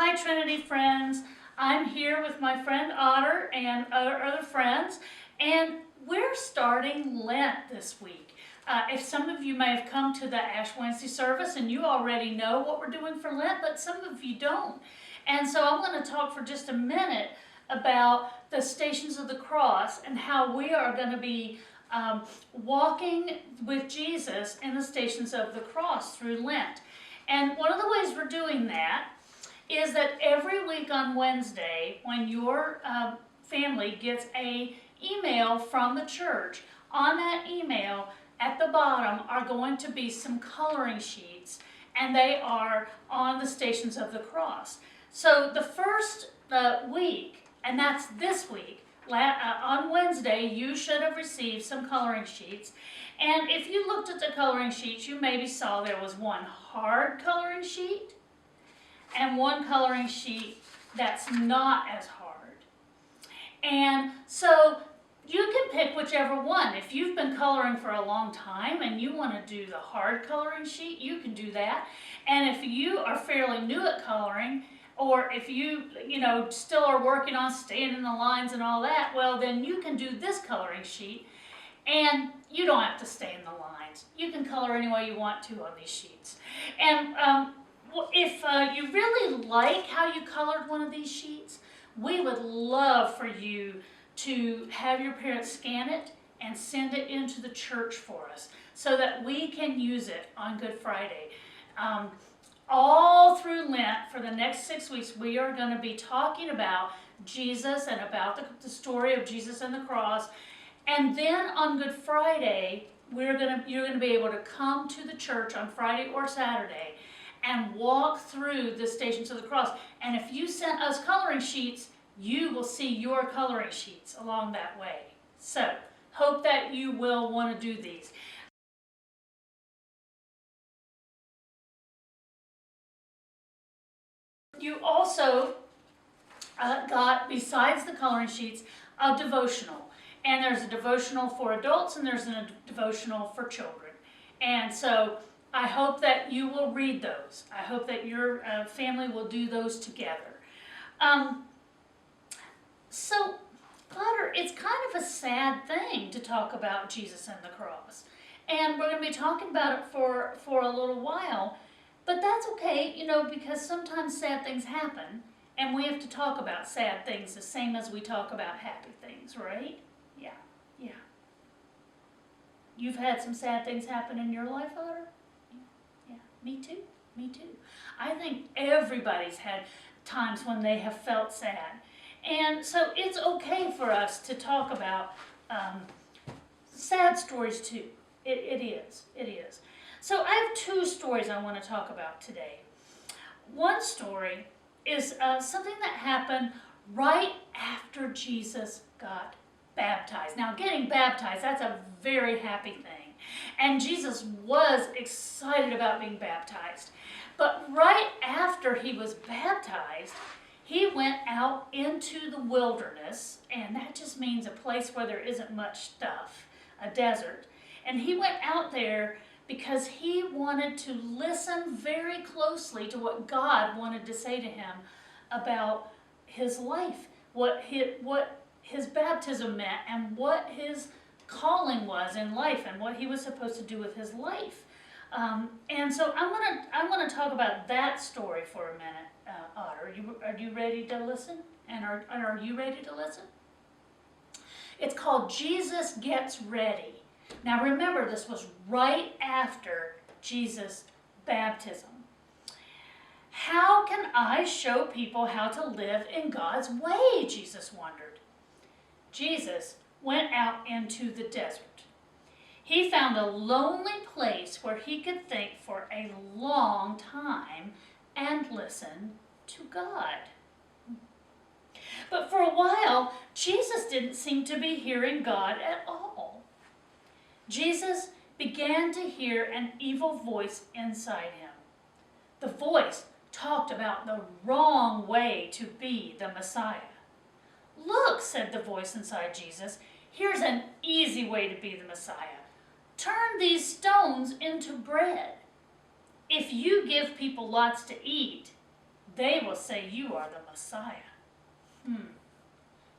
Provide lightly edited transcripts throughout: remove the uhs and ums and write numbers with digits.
Hi Trinity friends, I'm here with my friend Otter and other friends, and we're starting Lent this week. If some of you may have come to the Ash Wednesday service and you already know what we're doing for Lent, but some of you don't. And so I'm going to talk for just a minute about the Stations of the Cross and how we are going to be walking with Jesus in the Stations of the Cross through Lent. And one of the ways we're doing that is that every week on Wednesday, when your family gets an email from the church, on that email at the bottom are going to be some coloring sheets, and they are on the Stations of the Cross. So the first week, and that's this week, on Wednesday, you should have received some coloring sheets. And if you looked at the coloring sheets, you maybe saw there was one hard coloring sheet and one coloring sheet that's not as hard. And so you can pick whichever one. If you've been coloring for a long time and you want to do the hard coloring sheet, you can do that. And if you are fairly new at coloring, or if you still are working on staying in the lines and all that, well, then you can do this coloring sheet, and you don't have to stay in the lines. You can color any way you want to on these sheets. And if you really like how you colored one of these sheets, we would love for you to have your parents scan it and send it into the church for us so that we can use it on Good Friday. All through Lent, for the next 6 weeks, we are going to be talking about Jesus and about the story of Jesus and the cross. And then on Good Friday, you're going to be able to come to the church on Friday or Saturday and walk through the Stations of the Cross. And if you sent us coloring sheets, you will see your coloring sheets along that way. So, hope that you will want to do these. You also got, besides the coloring sheets, a devotional. And there's a devotional for adults and there's a devotional for children. And so I hope that you will read those. I hope that your family will do those together. So, Otter, it's kind of a sad thing to talk about Jesus and the cross. And we're going to be talking about it for a little while. But that's okay, because sometimes sad things happen. And we have to talk about sad things the same as we talk about happy things, right? Yeah. You've had some sad things happen in your life, Otter? Yeah, me too. I think everybody's had times when they have felt sad. And so it's okay for us to talk about sad stories too. It is. So I have two stories I want to talk about today. One story is something that happened right after Jesus got baptized. Now, getting baptized, that's a very happy thing. And Jesus was excited about being baptized. But right after he was baptized, he went out into the wilderness, and that just means a place where there isn't much stuff, a desert. And he went out there because he wanted to listen very closely to what God wanted to say to him about his life, what his baptism meant, and what his calling was in life, and what he was supposed to do with his life. And so I'm gonna talk about that story for a minute, Otter. Are you ready to listen? And are you ready to listen? It's called Jesus Gets Ready. Now remember, this was right after Jesus' baptism. How can I show people how to live in God's way? Jesus wondered. Jesus went out into the desert. He found a lonely place where he could think for a long time and listen to God. But for a while, Jesus didn't seem to be hearing God at all. Jesus began to hear an evil voice inside him. The voice talked about the wrong way to be the Messiah. "Look," said the voice inside Jesus, "here's an easy way to be the Messiah. Turn these stones into bread. If you give people lots to eat, they will say you are the Messiah.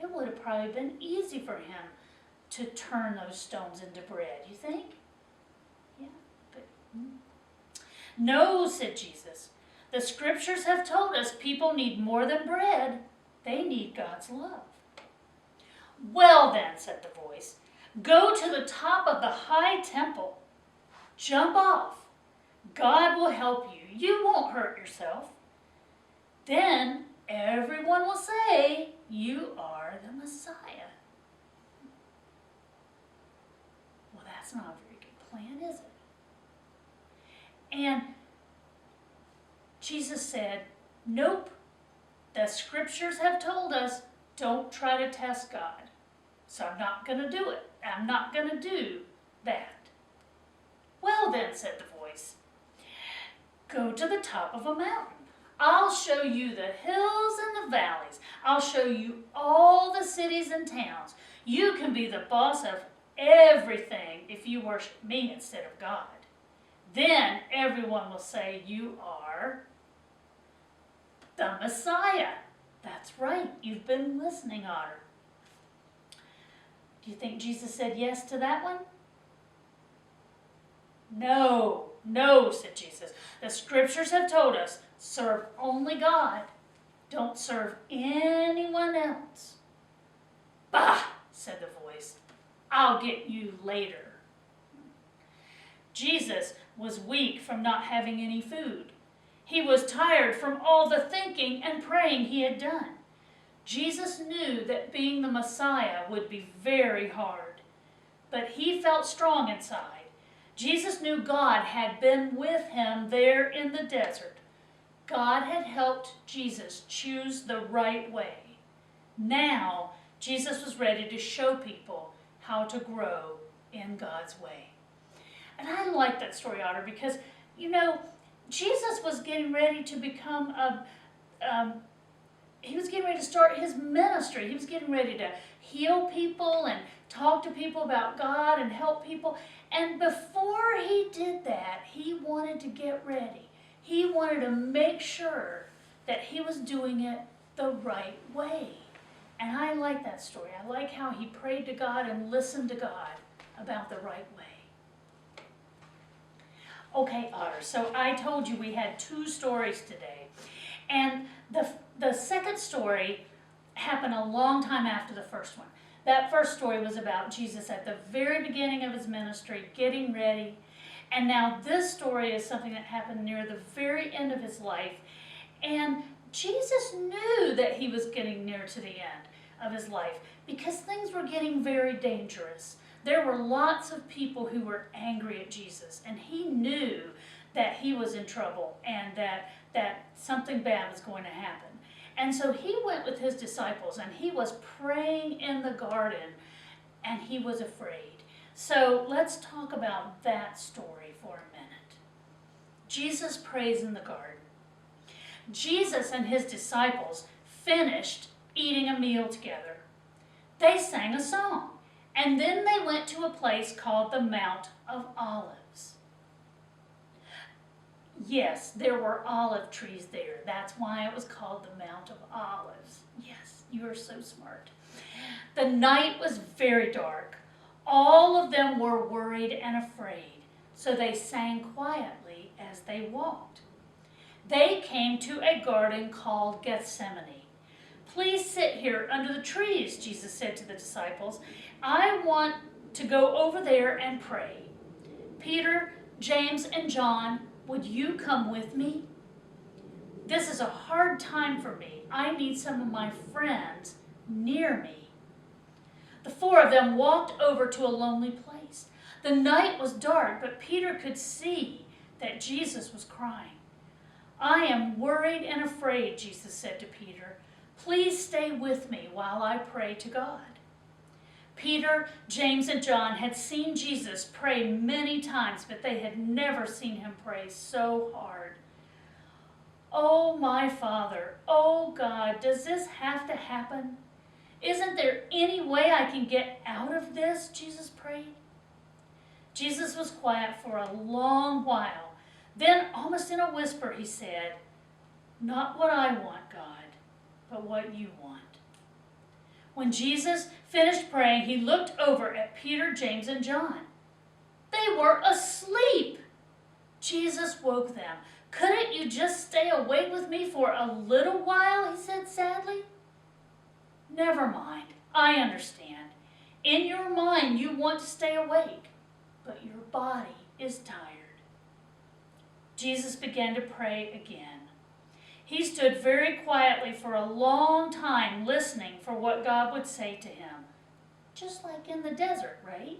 It would have probably been easy for him to turn those stones into bread, you think? Yeah, but no, said Jesus. The scriptures have told us people need more than bread. They need God's love. Well then, said the voice, go to the top of the high temple. Jump off. God will help you. You won't hurt yourself. Then everyone will say, you are the Messiah. Well, that's not a very good plan, is it? And Jesus said, nope. The scriptures have told us, don't try to test God. So I'm not going to do it. I'm not going to do that. Well then, said the voice, go to the top of a mountain. I'll show you the hills and the valleys. I'll show you all the cities and towns. You can be the boss of everything if you worship me instead of God. Then everyone will say you are the Messiah. That's right. You've been listening, Otter. Do you think Jesus said yes to that one? No, no, said Jesus. The scriptures have told us, serve only God. Don't serve anyone else. Bah, said the voice. I'll get you later. Jesus was weak from not having any food. He was tired from all the thinking and praying he had done. Jesus knew that being the Messiah would be very hard, but he felt strong inside. Jesus knew God had been with him there in the desert. God had helped Jesus choose the right way. Now, Jesus was ready to show people how to grow in God's way. And I like that story, Otter, because, you know, Jesus was getting ready to become he was getting ready to start his ministry. He was getting ready to heal people and talk to people about God and help people. And before he did that, he wanted to get ready. He wanted to make sure that he was doing it the right way. And I like that story. I like how he prayed to God and listened to God about the right way. Okay, Otter, so I told you we had 2 stories today. And the second story happened a long time after the first one. That first story was about Jesus at the very beginning of his ministry, getting ready. And now this story is something that happened near the very end of his life. And Jesus knew that he was getting near to the end of his life because things were getting very dangerous. There were lots of people who were angry at Jesus, and he knew that he was in trouble and that something bad was going to happen. And so he went with his disciples, and he was praying in the garden, and he was afraid. So let's talk about that story for a minute. Jesus prays in the garden. Jesus and his disciples finished eating a meal together. They sang a song, and then they went to a place called the Mount of Olives. Yes, there were olive trees there. That's why it was called the Mount of Olives. Yes, you are so smart. The night was very dark. All of them were worried and afraid, so they sang quietly as they walked. They came to a garden called Gethsemane. Please sit here under the trees, Jesus said to the disciples. I want to go over there and pray. Peter, James, and John, would you come with me? This is a hard time for me. I need some of my friends near me. The 4 of them walked over to a lonely place. The night was dark, but Peter could see that Jesus was crying. I am worried and afraid, Jesus said to Peter. Please stay with me while I pray to God. Peter, James, and John had seen Jesus pray many times, but they had never seen him pray so hard. Oh, my Father, oh God, does this have to happen? Isn't there any way I can get out of this? Jesus prayed. Jesus was quiet for a long while. Then, almost in a whisper, he said, Not what I want, God, but what you want. When Jesus finished praying, he looked over at Peter, James, and John. They were asleep. Jesus woke them. Couldn't you just stay awake with me for a little while? He said sadly. Never mind. I understand. In your mind, you want to stay awake, but your body is tired. Jesus began to pray again. He stood very quietly for a long time, listening for what God would say to him. Just like in the desert, right?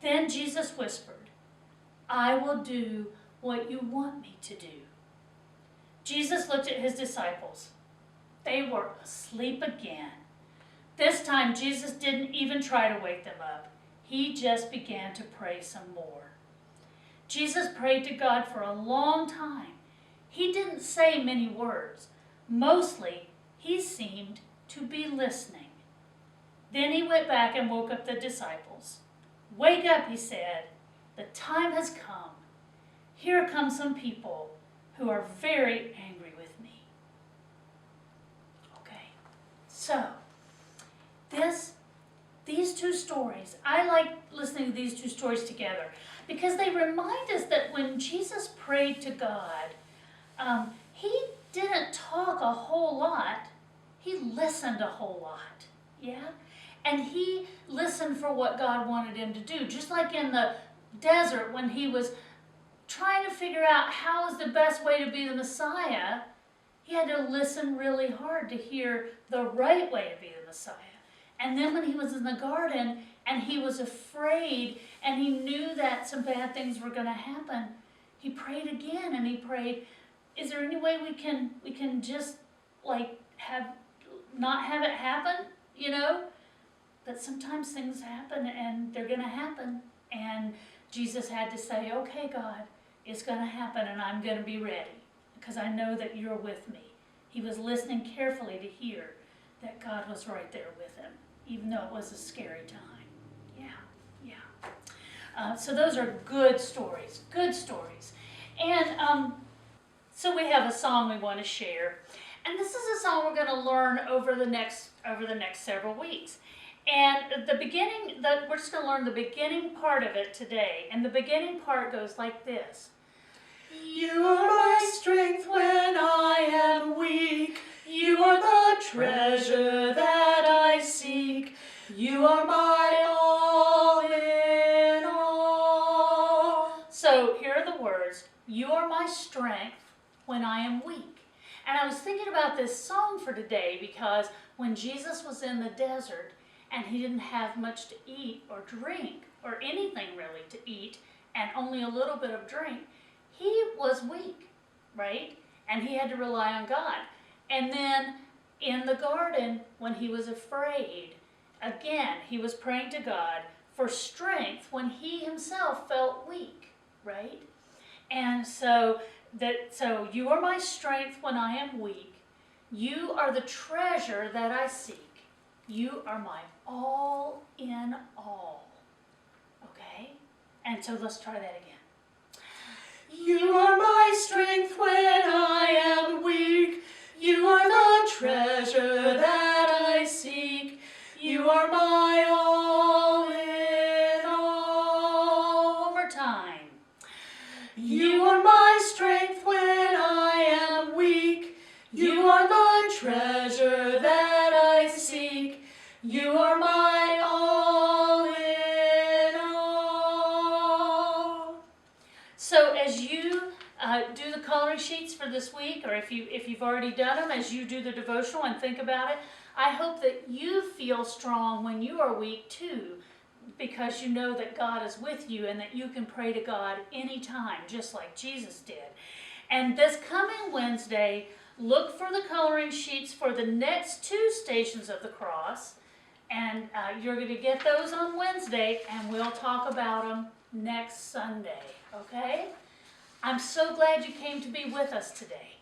Then Jesus whispered, I will do what you want me to do. Jesus looked at his disciples. They were asleep again. This time, Jesus didn't even try to wake them up. He just began to pray some more. Jesus prayed to God for a long time. He didn't say many words. Mostly, he seemed to be listening. Then he went back and woke up the disciples. Wake up, he said. The time has come. Here come some people who are very angry with me. Okay, so these two stories, I like listening to these two stories together because they remind us that when Jesus prayed to God, he didn't talk a whole lot. He listened a whole lot, yeah? And he listened for what God wanted him to do. Just like in the desert when he was trying to figure out how is the best way to be the Messiah, he had to listen really hard to hear the right way to be the Messiah. And then when he was in the garden and he was afraid and he knew that some bad things were going to happen, he prayed again and he prayed, is there any way we can just like not have it happen, you know? But sometimes things happen and they're going to happen. And Jesus had to say, okay, God, it's going to happen and I'm going to be ready because I know that you're with me. He was listening carefully to hear that God was right there with him, even though it was a scary time. Yeah. So those are good stories, And so we have a song we want to share. And this is a song we're going to learn over the next several weeks. And we're just going to learn the beginning part of it today. And the beginning part goes like this. You are my strength when I am weak. You are the treasure that I seek. You are my all in all. So here are the words. You are my strength when I am weak. And I was thinking about this song for today because when Jesus was in the desert and he didn't have much to eat or drink or anything really to eat and only a little bit of drink, he was weak, right? And he had to rely on God. And then in the garden, when he was afraid, again, he was praying to God for strength when he himself felt weak, right? And so you are my strength when I am weak. You are the treasure that I seek. You are my all in all. Okay? And so let's try that again. You are my strength when I am weak. You are the treasure that I seek. You are my all in all. One more time. You are my strength when I am weak. You are the treasure that I seek. You are my all in all. So as you do the coloring sheets for this week, or if you've already done them, as you do the devotional and think about it, I hope that you feel strong when you are weak too, because you know that God is with you and that you can pray to God anytime, just like Jesus did. And this coming Wednesday, look for the coloring sheets for the next 2 stations of the cross, and you're going to get those on Wednesday, and we'll talk about them next Sunday, okay? I'm so glad you came to be with us today.